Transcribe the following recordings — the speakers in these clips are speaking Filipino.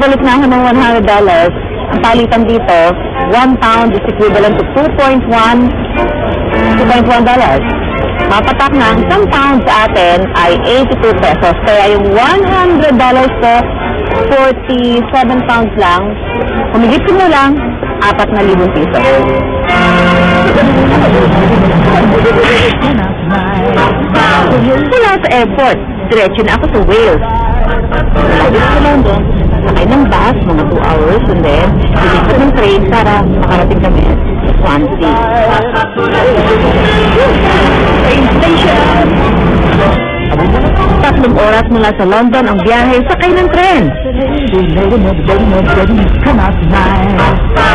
nagpalit na ako ng $100. Ang palitan dito, 1 pound is equivalent to $2.1. Mapatak na ang 10 pounds sa atin ay 82 pesos. Kaya yung $100 ko, 47 pounds lang. Humigit ko mo lang, 4,000 piso. Mula sa airport, diretso na ako sa Wales. Malapit sa London, sakay ng bus, mga 2 hours, and then lilipat ng train para makarating kami sa Swansea. Train station! 3 oras mula sa London ang biyahe, sakay ng tren.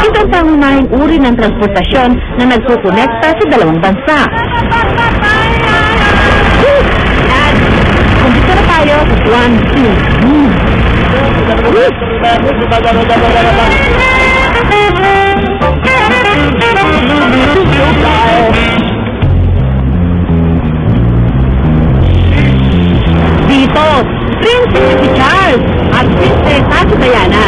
Ito ang pangunahing uri ng transportasyon na nagkukonekta sa dalawang bansa. Kundito na tayo sa Swansea. Dito, Princess si Charles at Prinsesa si Diana.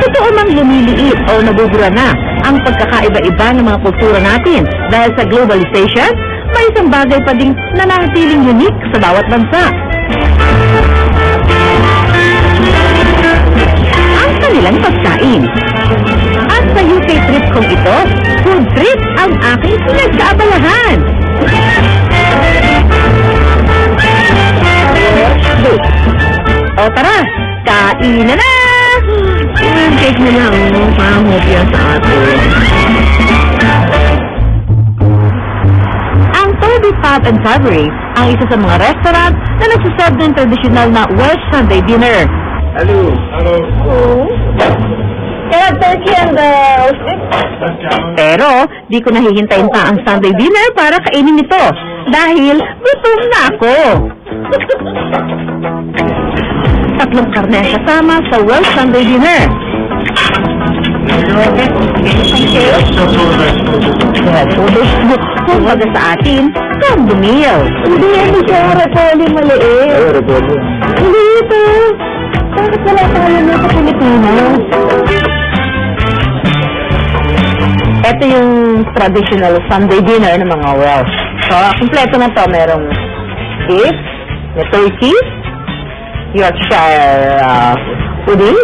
Totoo mang lumiliit o nabubura na ang pagkakaiba-iba ng mga kultura natin dahil sa globalization, may isang bagay pa ding nananatiling unique sa bawat bansa. Ang kanilang pagkain. At sa UK trip kong ito, food trip ang aking pinagkaabalahan. O tara, kain na na! Cake na lang, pangopya sa atin. Ang Toby Pub and Savory ang isa sa mga restaurant na nagsaserve ng tradisyonal na Welsh Sunday dinner. Hello. Hello. Kaya turkey and pero di ko nahihintayin pa ang Sunday dinner para kainin ito dahil gutom na ako. 3 karne ang kasama sa Welsh Sunday dinner. Kumbaga sa atin, combo meal. Hindi yan siya repolyo maliit. Hindi ito. Bakit wala tayo na sa Pilipinas? Ito yung traditional Sunday dinner ng mga Welsh. So, kompleto na to. Merong beef, may turkey, Yorkshire pudding,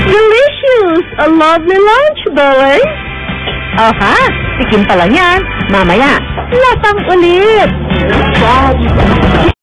delicious! A lovely lunch, boys! Aha, tikim pa lang yan. Mamaya, lasang ulit!